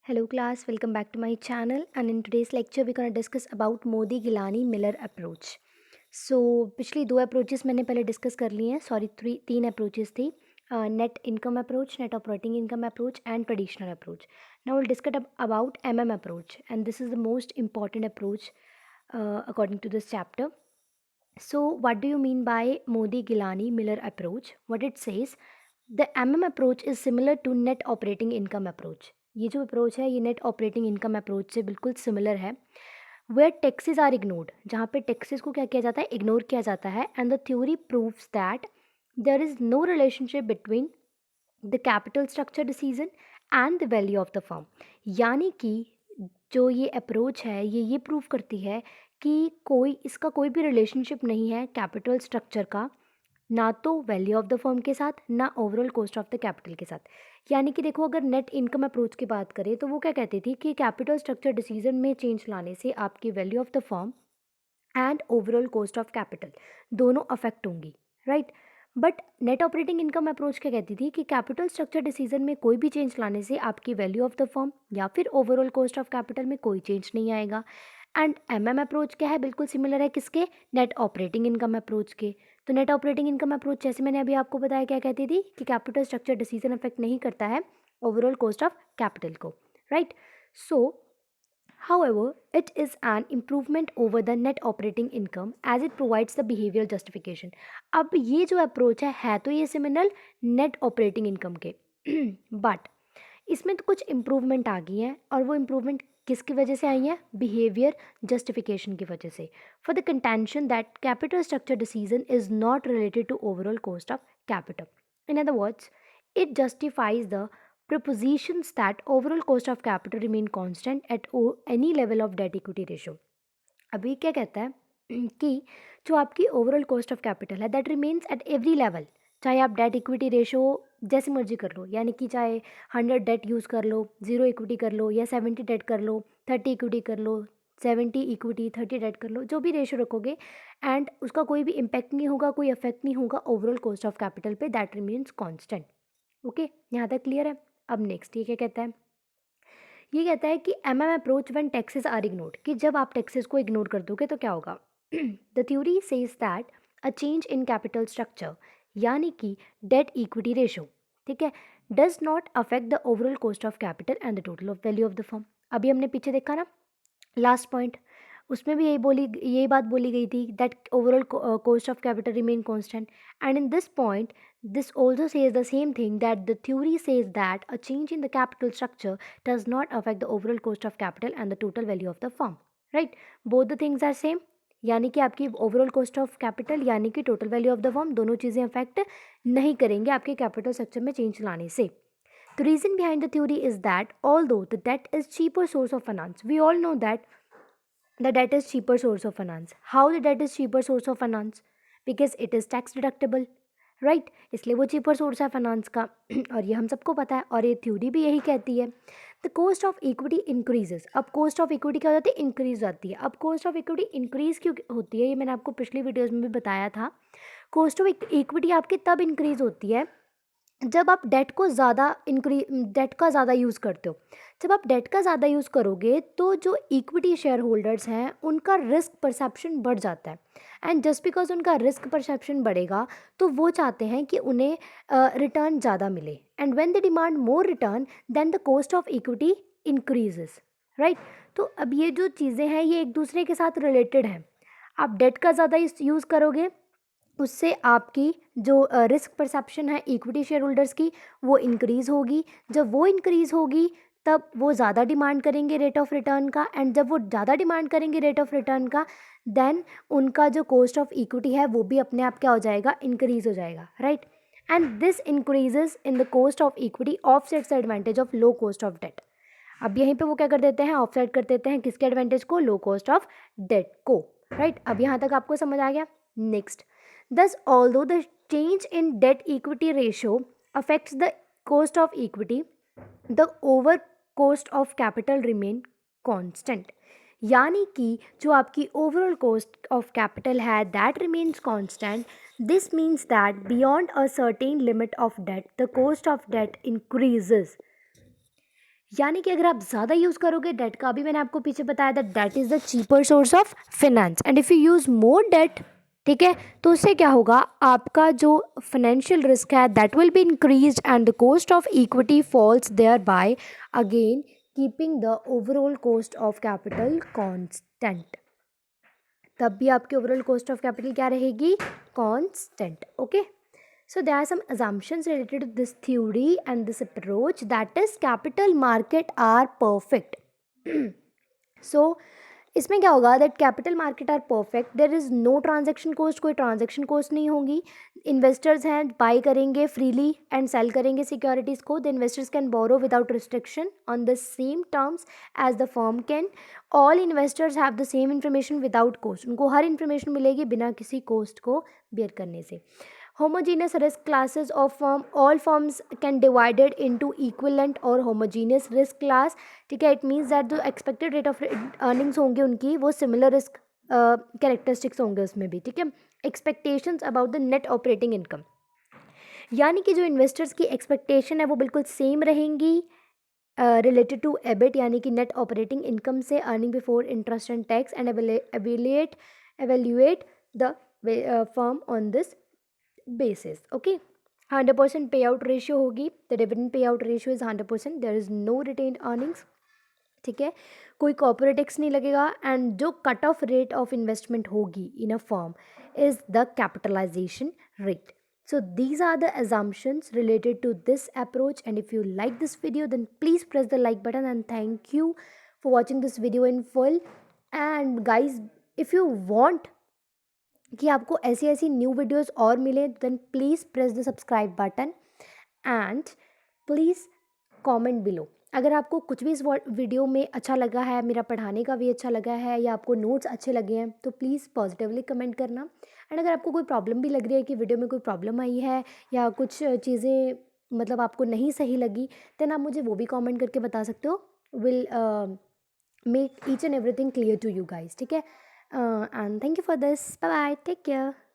Hello class, welcome back to my channel, and in today's lecture we're going to discuss about Modigliani Miller approach. पिछली दो approaches मैंने पहले discuss कर ली हैं. तीन approaches थी. Net income approach, net operating income approach and traditional approach. Now will discuss about MM approach, and this is the most important approach according to this chapter. So what do you mean by Modi Gilani Miller approach? What it says, the MM approach is similar to net operating income approach. ये जो approach है ये net operating income approach से बिल्कुल similar है. Where taxes are ignored, जहाँ पे taxes को क्या किया जाता है, इग्नोर किया जाता है. And the theory proves that there is no relationship between the capital structure decision and the value of the firm. यानी कि जो ये अप्रोच है ये प्रूव करती है कि इसका कोई भी रिलेशनशिप नहीं है कैपिटल स्ट्रक्चर का, ना तो वैल्यू ऑफ द फर्म के साथ, ना overall cost of the capital के साथ. यानी कि देखो, अगर नेट इनकम अप्रोच की बात करें तो वो क्या कहती थी कि कैपिटल स्ट्रक्चर डिसीजन में चेंज लाने से आपकी value of the firm and overall cost of capital दोनों अफेक्ट होंगी, right. But net operating income approach क्या कहती थी कि कैपिटल स्ट्रक्चर डिसीजन में कोई भी चेंज लाने से आपकी वैल्यू ऑफ द फर्म या फिर ओवरऑल कॉस्ट ऑफ कैपिटल में कोई चेंज नहीं आएगा. एंड एमएम अप्रोच क्या है, बिल्कुल सिमिलर है किसके, नेट ऑपरेटिंग इनकम अप्रोच के. तो नेट ऑपरेटिंग इनकम अप्रोच जैसे मैंने अभी आपको बताया क्या कहती थी कि कैपिटल स्ट्रक्चर डिसीजन अफेक्ट नहीं करता है ओवरऑल कॉस्ट ऑफ कैपिटल को, right. So however, it is an improvement over the net operating income as it provides the behavioral justification. अब ये जो अप्रोच है तो ये सिमिलर नेट ऑपरेटिंग इनकम के बट इसमें तो कुछ इम्प्रूवमेंट आ गई हैं, और वो इम्प्रूवमेंट किसकी वजह से आई है, बिहेवियर जस्टिफिकेशन की वजह से. For the contention that capital structure decision is not related to overall cost of capital. In other words, it justifies the propositions that overall cost of capital remain constant at any level of debt equity ratio. अभी क्या कहता है कि जो आपकी overall cost of capital है that remains at every level, चाहे आप डेट इक्विटी रेशो जैसी मर्जी कर लो, यानी कि चाहे 100 डेट यूज़ कर लो, 0 इक्विटी कर लो, या 70 डेट कर लो, 30 इक्विटी कर लो, 70 इक्विटी 30 डेट कर लो, जो भी रेशो रखोगे एंड उसका कोई भी इम्पैक्ट नहीं होगा, कोई इफेक्ट नहीं होगा ओवरऑल कॉस्ट ऑफ कैपिटल पे, दैट रिमेन्स कॉन्स्टेंट. ओके, यहाँ तक क्लियर है. अब नेक्स्ट ये क्या कहता है, ये कहता है कि MM approach when taxes are ignored, कि जब आप टैक्सेस को इग्नोर कर दोगे तो क्या होगा. The theory says that a change in capital structure, यानी कि डेट इक्विटी रेशो, ठीक है, does not affect the overall cost of capital and the total of value of the firm. अभी हमने पीछे देखा ना लास्ट पॉइंट, उसमें भी यही बात बोली गई थी that overall cost of capital remain constant. And in this point this also says the same thing, that the theory says that a change in the capital structure does not affect the overall cost of capital and the total value of the firm, right. Both the things are same, यानी कि आपकी overall cost of capital यानी कि total value of the firm दोनों चीज़ें affect नहीं करेंगे आपके कैपिटल स्ट्रक्चर में चेंज लाने से. The reason behind the theory is that although the debt is cheaper source of finance, we all know that the debt is cheaper source of finance. How the debt is cheaper source of finance? Because it is tax deductible, right. इसलिए वो cheaper source है finance का और ये हम सबको पता है, और ये थ्योरी भी यही कहती है. The cost of equity increases, अब कॉस्ट ऑफ इक्विटी क्या हो जाती है, इंक्रीज जाती है. अब कॉस्ट ऑफ इक्विटी इंक्रीज क्यों होती है, ये मैंने आपको पिछली वीडियोज़ में भी बताया था. कॉस्ट ऑफ इक्विटी आपकी तब इंक्रीज होती है जब आप डेट का ज़्यादा यूज़ करते हो. जब आप डेट का ज़्यादा यूज़ करोगे तो जो इक्विटी शेयर होल्डर्स हैं उनका रिस्क परसेप्शन बढ़ जाता है. एंड जस्ट बिकॉज उनका रिस्क परसेप्शन बढ़ेगा तो वो चाहते हैं कि उन्हें रिटर्न ज़्यादा मिले. And when they demand more return then the cost of equity increases, right. तो अब ये जो चीज़ें हैं ये एक दूसरे के साथ रिलेटेड हैं. आप डेट का ज़्यादा यूज़ करोगे उससे आपकी जो रिस्क परसेप्शन है इक्विटी शेयर होल्डर्स की वो इंक्रीज़ होगी. जब वो इंक्रीज़ होगी तब वो ज़्यादा डिमांड करेंगे रेट ऑफ रिटर्न का, एंड जब वो ज़्यादा डिमांड करेंगे रेट ऑफ रिटर्न का देन उनका जो कॉस्ट ऑफ इक्विटी है वो भी अपने आप क्या हो जाएगा, इंक्रीज़ हो जाएगा, right. And this increases in the cost of equity offsets the advantage of low cost of debt. अब यहीं पे वो क्या कर देते हैं, ऑफसेट कर देते हैं किसके एडवांटेज को, लो कॉस्ट ऑफ डेट को, राइट. अब यहाँ तक आपको समझ आ गया. Next, thus although the change in debt equity ratio affects the cost of equity, the over cost of capital remain constant. यानी कि जो आपकी ओवरऑल कॉस्ट ऑफ कैपिटल है that remains constant. This means that beyond a certain limit of debt the cost of debt increases. यानी कि अगर आप ज़्यादा यूज़ करोगे डेट का, अभी मैंने आपको पीछे बताया था debt is the cheaper source of finance, and if you use more debt, ठीक है, तो उससे क्या होगा, आपका जो फाइनेंशियल रिस्क है that will be increase and the cost of equity falls thereby, again keeping the overall cost of capital constant. तब भी आपकी ओवरऑल कॉस्ट ऑफ कैपिटल क्या रहेगी, constant. Okay, so there are some assumptions related to this theory and this approach, that is capital market are perfect. So इसमें क्या होगा, that capital market are perfect, there is no transaction cost, कोई transaction cost नहीं होगी, investors हैं buy करेंगे freely and sell करेंगे securities को, the investors can borrow without restriction on the same terms as the firm can, all investors have the same information without cost, उनको हर information मिलेगी बिना किसी कॉस्ट को बेयर करने से। Homogeneous risk classes of firm, all firms can divided into equivalent और homogeneous risk class, ठीक है, it means that जो expected rate of earnings होंगे उनकी वो similar risk characteristics होंगे उसमें भी, ठीक है। expectations about the net operating income, यानी कि जो इन्वेस्टर्स की एक्सपेक्टेशन है वो बिल्कुल सेम रहेंगी रिलेटेड टू एबिट, यानी कि नेट ऑपरेटिंग इनकम से, earning before interest and tax, and evaluate the firm on this basis. Okay, 100% payout ratio होगी, the dividend payout ratio is 100%, there is no retained earnings, ठीक है, कोई corporate tax नहीं लगेगा, and जो cut off rate of investment होगी in a firm is the capitalisation rate. So these are the assumptions related to this approach, and if you like this video then please press the like button, and thank you for watching this video in full. And guys, if you want कि आपको ऐसी ऐसी new videos और मिले, then please press the subscribe button and please comment below. अगर आपको कुछ भी इस वीडियो में अच्छा लगा है, मेरा पढ़ाने का भी अच्छा लगा है, या आपको नोट्स अच्छे लगे हैं, तो प्लीज़ पॉजिटिवली कमेंट करना। एंड अगर आपको कोई प्रॉब्लम भी लग रही है कि वीडियो में कोई प्रॉब्लम आई है या कुछ चीज़ें मतलब आपको नहीं सही लगी, देन आप मुझे वो भी कमेंट करके बता सकते हो। Will make each and everything clear to you guys, ठीक है। And thank you for this. Bye bye. Take care.